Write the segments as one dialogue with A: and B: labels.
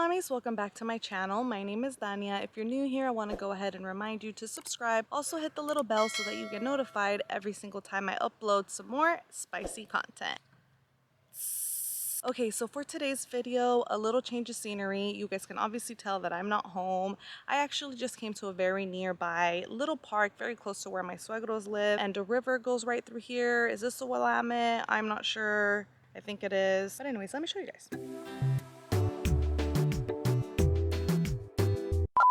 A: Mamis, welcome back to my channel. My name is Dania. If you're new here, I want to go ahead and remind you to subscribe. Also hit the little bell so that you get notified every single time I upload some more spicy content. Okay, so for today's video, a little change of scenery. You guys can obviously tell that I'm not home. I actually just came to a very nearby little park very close to where my suegros live, and a river goes right through here. Is this a Willamette? I'm not sure. I think it is. But anyways, let me show you guys.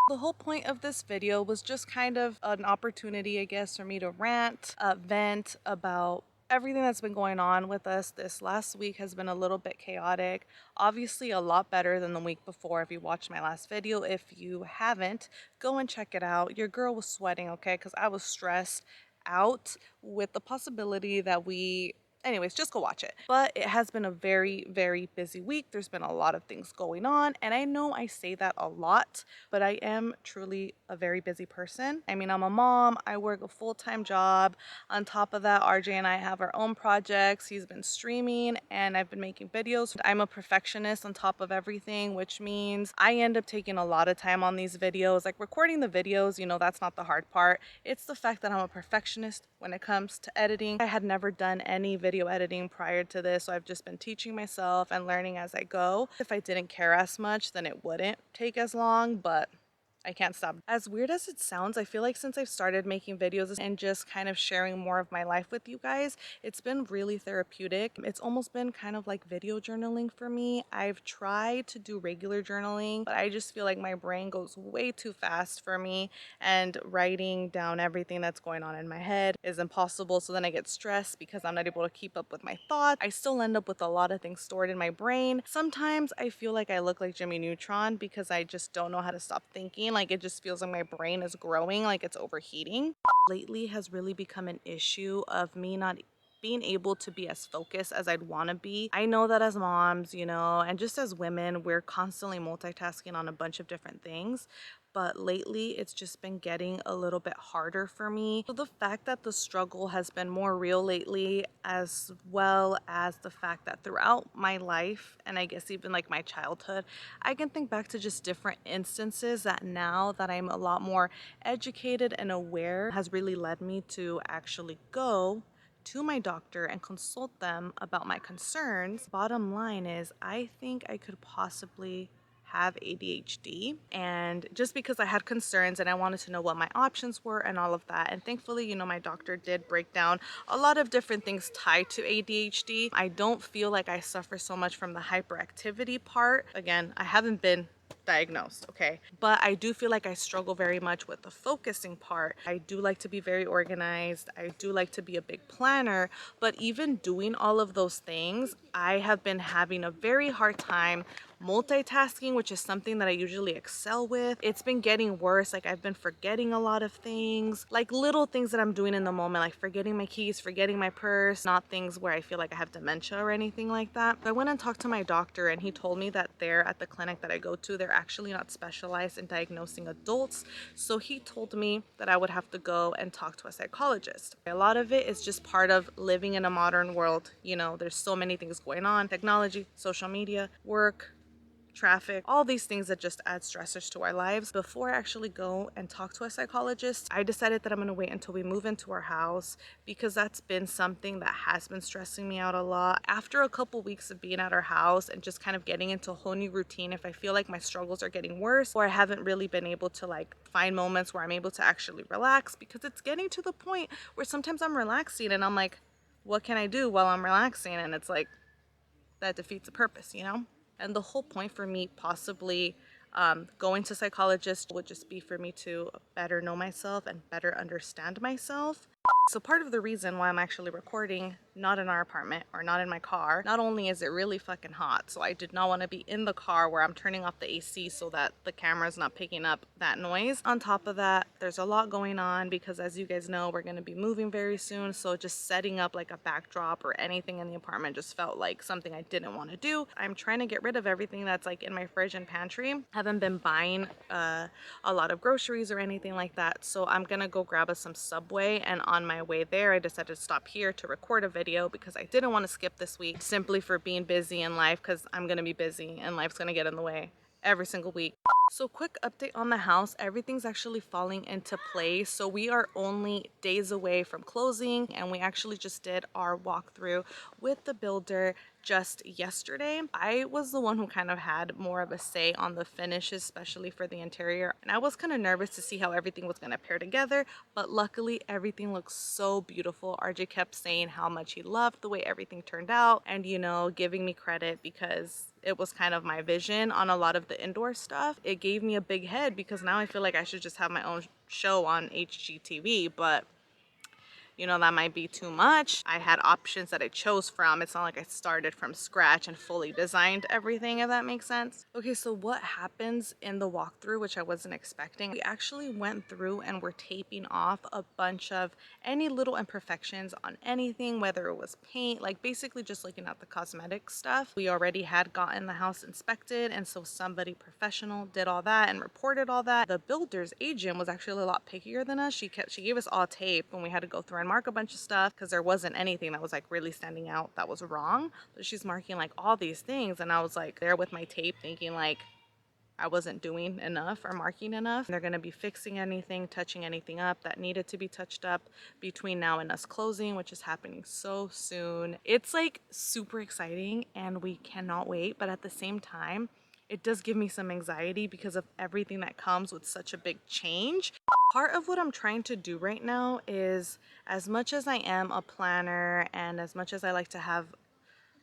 A: The whole point of this video was just kind of an opportunity, I guess, for me to rant, vent about everything that's been going on with us. This last week has been a little bit chaotic. Obviously a lot better than the week before. If you watched my last video, if you haven't, go and check it out. Your girl was sweating, okay, because I was stressed out with the possibility that anyways, just go watch it. But it has been a very, very busy week. There's been a lot of things going on, and I know I say that a lot, but I am truly a very busy person. I mean, I'm a mom, I work a full-time job. On top of that, RJ and I have our own projects. He's been streaming and I've been making videos. I'm a perfectionist on top of everything, which means I end up taking a lot of time on these videos. Like recording the videos, you know, that's not the hard part. It's the fact that I'm a perfectionist when it comes to editing. I had never done any video editing prior to this, so I've just been teaching myself and learning as I go. If I didn't care as much, then it wouldn't take as long, but I can't stop. As weird as it sounds, I feel like since I've started making videos and just kind of sharing more of my life with you guys, it's been really therapeutic. It's almost been kind of like video journaling for me. I've tried to do regular journaling, but I just feel like my brain goes way too fast for me, and writing down everything that's going on in my head is impossible. So then I get stressed because I'm not able to keep up with my thoughts. I still end up with a lot of things stored in my brain. Sometimes I feel like I look like Jimmy Neutron because I just don't know how to stop thinking. Like it just feels like my brain is growing, like it's overheating. Lately has really become an issue of me not being able to be as focused as I'd want to be. I know that as moms, you know, and just as women, we're constantly multitasking on a bunch of different things. But lately, it's just been getting a little bit harder for me. So the fact that the struggle has been more real lately, as well as the fact that throughout my life, and I guess even like my childhood, I can think back to just different instances that now that I'm a lot more educated and aware has really led me to actually go to my doctor and consult them about my concerns. Bottom line is, I think I could possibly have ADHD, and just because I had concerns and I wanted to know what my options were and all of that, and thankfully, you know, my doctor did break down a lot of different things tied to ADHD. I don't feel like I suffer so much from the hyperactivity part. Again, I haven't been diagnosed, okay, but I do feel like I struggle very much with the focusing part. I do like to be very organized. I do like to be a big planner, but even doing all of those things, I have been having a very hard time multitasking, which is something that I usually excel with. It's been getting worse. Like I've been forgetting a lot of things, like little things that I'm doing in the moment, like forgetting my keys, forgetting my purse, not things where I feel like I have dementia or anything like that. So I went and talked to my doctor, and he told me that there at the clinic that I go to, they're actually not specialized in diagnosing adults. So he told me that I would have to go and talk to a psychologist. A lot of it is just part of living in a modern world. You know, there's so many things going on: technology, social media, work, traffic, all these things that just add stressors to our lives. Before I actually go and talk to a psychologist, I decided that I'm going to wait until we move into our house, because that's been something that has been stressing me out a lot. After a couple weeks of being at our house and just kind of getting into a whole new routine, if I feel like my struggles are getting worse, or I haven't really been able to like find moments where I'm able to actually relax, because it's getting to the point where sometimes I'm relaxing and I'm like, what can I do while I'm relaxing? And it's like, that defeats the purpose, you know? And the whole point for me possibly going to psychologists would just be for me to better know myself and better understand myself. So part of the reason why I'm actually recording not in our apartment or not in my car, not only is it really fucking hot, so I did not want to be in the car where I'm turning off the AC so that the camera's not picking up that noise. On top of that, there's a lot going on because, as you guys know, we're going to be moving very soon, so just setting up like a backdrop or anything in the apartment just felt like something I didn't want to do. I'm trying to get rid of everything that's like in my fridge and pantry. Haven't been buying a lot of groceries or anything like that, so I'm gonna go grab us some Subway, and on my way there I decided to stop here to record a video because I didn't want to skip this week simply for being busy in life, because I'm gonna be busy and life's gonna get in the way. every single week. So quick update on the house, everything's actually falling into place. So we are only days away from closing, and we actually just did our walkthrough with the builder just yesterday. I was the one who kind of had more of a say on the finishes, especially for the interior, and I was kind of nervous to see how everything was going to pair together, but luckily everything looks so beautiful. RJ kept saying how much he loved the way everything turned out, and you know, giving me credit because it was kind of my vision on a lot of the indoor stuff. It gave me a big head because now I feel like I should just have my own show on HGTV, but you know, that might be too much. I had options that I chose from. It's not like I started from scratch and fully designed everything, if that makes sense. Okay, so what happens in the walkthrough, which I wasn't expecting, we actually went through and were taping off a bunch of any little imperfections on anything, whether it was paint, like basically just looking at the cosmetic stuff. We already had gotten the house inspected, and so somebody professional did all that and reported all that. The builder's agent was actually a lot pickier than us. She gave us all tape, and we had to go through and mark a bunch of stuff because there wasn't anything that was like really standing out that was wrong. But she's marking like all these things, and I was like there with my tape thinking like I wasn't doing enough or marking enough. They're going to be fixing anything, touching anything up that needed to be touched up between now and us closing, which is happening so soon. It's like super exciting and we cannot wait, but at the same time it does give me some anxiety because of everything that comes with such a big change. Part of what I'm trying to do right now is, as much as I am a planner and as much as I like to have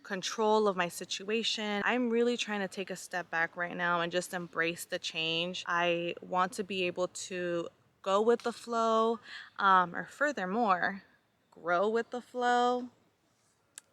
A: control of my situation, I'm really trying to take a step back right now and just embrace the change. I want to be able to go with the flow, or furthermore, grow with the flow.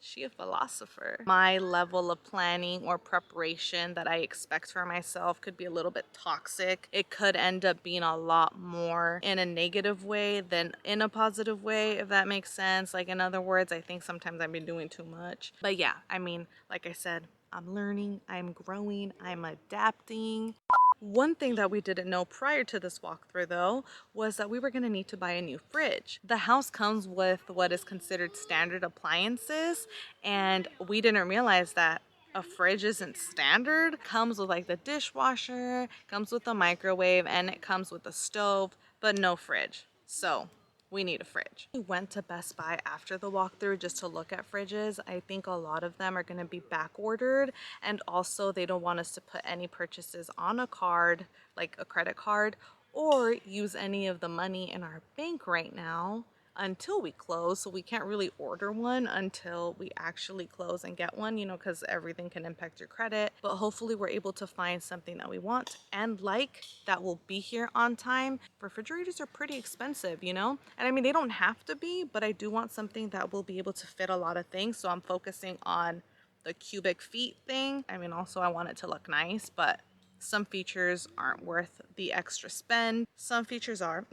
A: She a philosopher. My level of planning or preparation that I expect for myself could be a little bit toxic. It could end up being a lot more in a negative way than in a positive way, if that makes sense. Like, in other words, I think sometimes I've been doing too much. But yeah, I mean, like I said, I'm learning, I'm growing, I'm adapting. One thing that we didn't know prior to this walkthrough though was that we were going to need to buy a new fridge. The house comes with what is considered standard appliances, and we didn't realize that a fridge isn't standard. It comes with like the dishwasher, comes with a microwave, and it comes with a stove, but no fridge. So we need a fridge. We went to Best Buy after the walkthrough just to look at fridges. I think a lot of them are going to be back ordered, and also they don't want us to put any purchases on a card, like a credit card, or use any of the money in our bank right now until we close. So we can't really order one until we actually close and get one, you know, because everything can impact your credit. But hopefully we're able to find something that we want and like that will be here on time. Refrigerators are pretty expensive, you know, and I mean, they don't have to be, but I do want something that will be able to fit a lot of things. So I'm focusing on the cubic feet thing. I mean, also I want it to look nice, but some features aren't worth the extra spend. Some features are.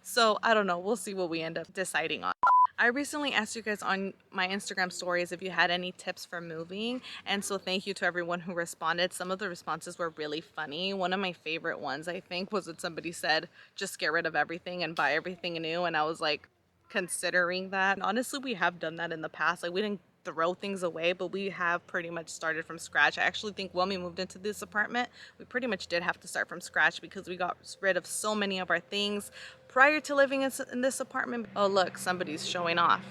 A: So I don't know, we'll see what we end up deciding on. I recently asked you guys on my Instagram stories if you had any tips for moving, and so thank you to everyone who responded. Some of the responses were really funny. One of my favorite ones, I think, was when somebody said, just get rid of everything and buy everything new, and I was like, considering that. Honestly, we have done that in the past. Like, we didn't throw things away, but we have pretty much started from scratch. I actually think when we moved into this apartment, we pretty much did have to start from scratch because we got rid of so many of our things prior to living in this apartment. Oh look, somebody's showing off.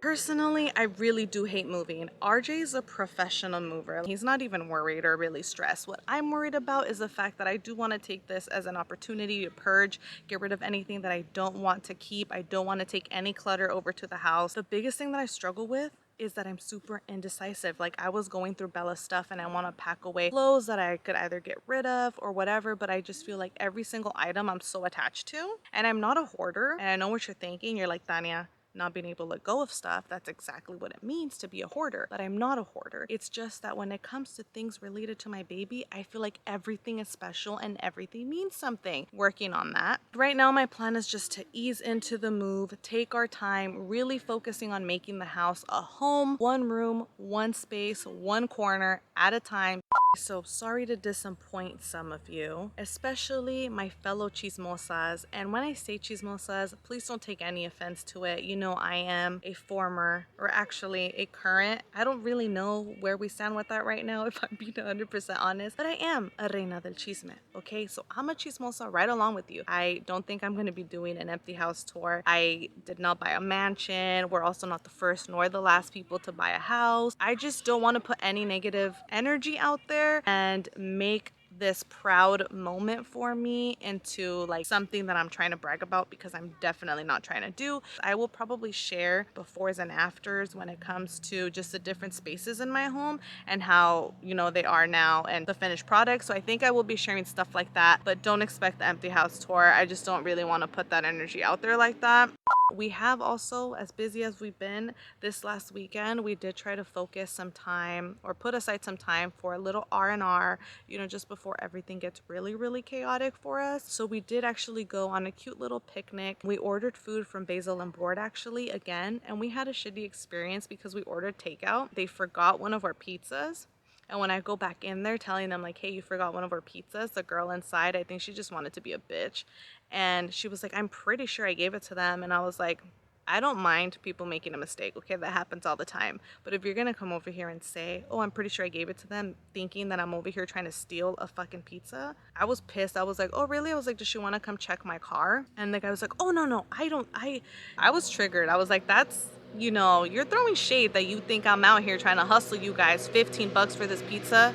A: Personally, I really do hate moving. RJ is a professional mover. He's not even worried or really stressed. What I'm worried about is the fact that I do want to take this as an opportunity to purge, get rid of anything that I don't want to keep. I don't want to take any clutter over to the house. The biggest thing that I struggle with is that I'm super indecisive. Like, I was going through Bella's stuff and I want to pack away clothes that I could either get rid of or whatever, but I just feel like every single item I'm so attached to. And I'm not a hoarder. And I know what you're thinking. You're like, Tanya, not being able to let go of stuff, that's exactly what it means to be a hoarder. But I'm not a hoarder. It's just that when it comes to things related to my baby, I feel like everything is special and everything means something. Working on that. Right now, my plan is just to ease into the move, take our time, really focusing on making the house a home, one room, one space, one corner at a time. So sorry to disappoint some of you, especially my fellow chismosas. And when I say chismosas, please don't take any offense to it. You know, I am a former, or actually a current. I don't really know where we stand with that right now, if I'm being 100% honest, but I am a reina del chisme, okay? So I'm a chismosa right along with you. I don't think I'm gonna be doing an empty house tour. I did not buy a mansion. We're also not the first nor the last people to buy a house. I just don't want to put any negative energy out there and make this proud moment for me into like something that I'm trying to brag about, because I'm definitely not trying to do. I will probably share befores and afters when it comes to just the different spaces in my home and how, you know, they are now and the finished product. So I think I will be sharing stuff like that, but don't expect the empty house tour. I just don't really want to put that energy out there like that. We have also, as busy as we've been this last weekend, we did try to focus some time or put aside some time for a little R&R, you know, just before everything gets really chaotic for us. So we did actually go on a cute little picnic. We ordered food from Basil and Board actually again, and we had a shitty experience because we ordered takeout. They forgot one of our pizzas. And when I go back in there telling them like, hey, you forgot one of our pizzas, the girl inside, I think she just wanted to be a bitch. And she was like, I'm pretty sure I gave it to them. And I was like, I don't mind people making a mistake, okay? That happens all the time. But if you're gonna come over here and say, oh, I'm pretty sure I gave it to them, thinking that I'm over here trying to steal a fucking pizza, I was pissed. I was like, oh, really? I was like, does she wanna come check my car? And the guy was like, oh, no, I was triggered. I was like, that's, you know, you're throwing shade that you think I'm out here trying to hustle you guys 15 bucks for this pizza.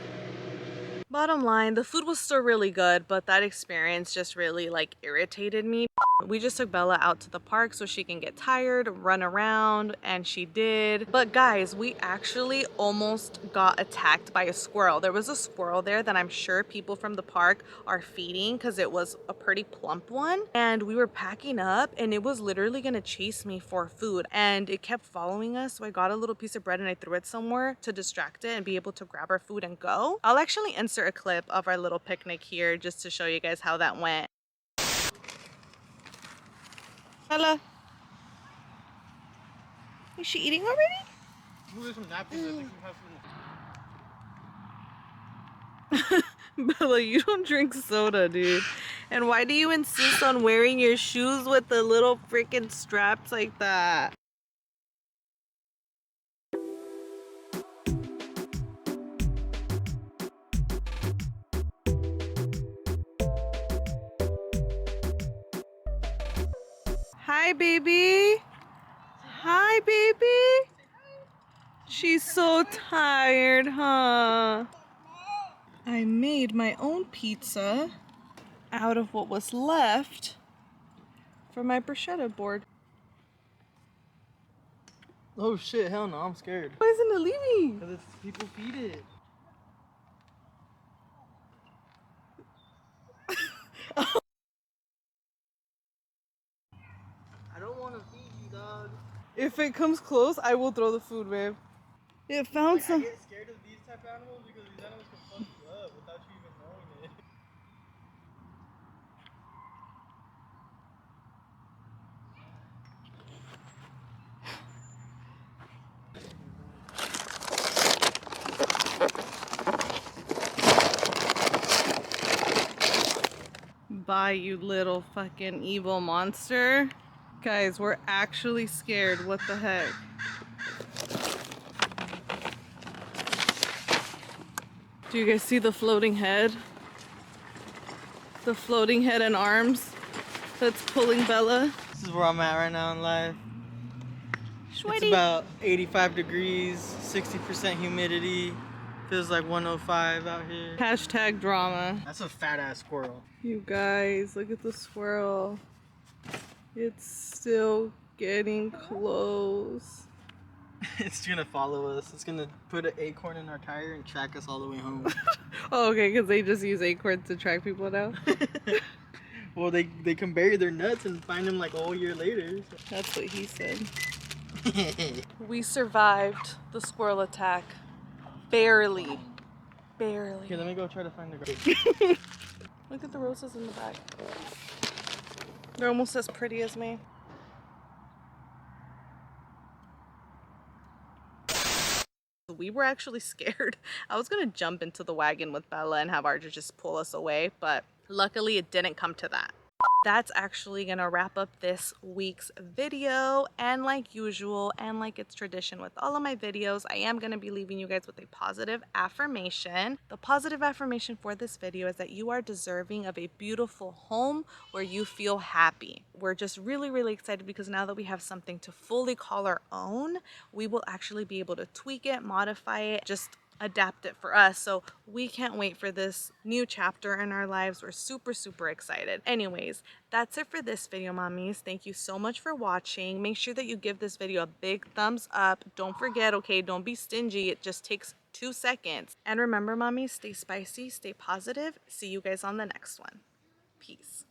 A: Bottom line, the food was still really good, but that experience just really like irritated me. We just took Bella out to the park so she can get tired, run around, and she did. But guys, we actually almost got attacked by a squirrel. There was a squirrel there that I'm sure people from the park are feeding because it was a pretty plump one. And we were packing up and it was literally gonna chase me for food. And it kept following us. So I got a little piece of bread and I threw it somewhere to distract it and be able to grab our food and go. I'll actually insert a clip of our little picnic here just to show you guys how that went. Hello. Is she eating already?
B: There's some napkins. I think we have some.
A: Bella, you don't drink soda, dude. And why do you insist on wearing your shoes with the little freaking straps like that? Hi, baby. Hi, baby. She's so tired, huh? I made my own pizza out of what was left from my bruschetta board.
B: Oh shit, hell no, I'm scared.
A: Why isn't it leaving?
B: Because people feed it. I don't want to feed you, dog.
A: If it comes close, I will throw the food, babe. It found some.
B: I get scared of these type of animals because these animals can fuck you up without you even knowing it.
A: Bye, you little fucking evil monster. Guys, we're actually scared. What the heck? Do you guys see the floating head? The floating head and arms that's pulling Bella.
B: This is where I'm at right now in life. It's
A: Shwitty.
B: about 85 degrees, 60% humidity. Feels like 105 out here.
A: Hashtag drama.
B: That's a fat ass squirrel.
A: You guys, look at the squirrel. It's still getting close.
B: It's gonna follow us. It's gonna put an acorn in our tire and track us all the way home.
A: Oh, okay, because they just use acorns to track people now.
B: Well, they can bury their nuts and find them like all year later.
A: That's what he said. We survived the squirrel attack. Barely. Barely.
B: Here, let me go try to find the girl.
A: Look at the roses in the back. They're almost as pretty as me. we were actually scared. I was gonna jump into the wagon with Bella and have Archer just pull us away, but luckily it didn't come to that. That's actually gonna wrap up this week's video, and like usual and like it's tradition with all of my videos, I am gonna be leaving you guys with a positive affirmation. The positive affirmation for this video is that you are deserving of a beautiful home where you feel happy. We're just really excited because now that we have something to fully call our own, we will actually be able to tweak it, modify it, just adapt it for us. So we can't wait for this new chapter in our lives. We're super excited. Anyways, that's it for this video, mommies. Thank you so much for watching. Make sure that you give this video a big thumbs up. Don't forget, okay, don't be stingy. It just takes 2 seconds. And remember, mommies, stay spicy, stay positive. See you guys on the next one. Peace.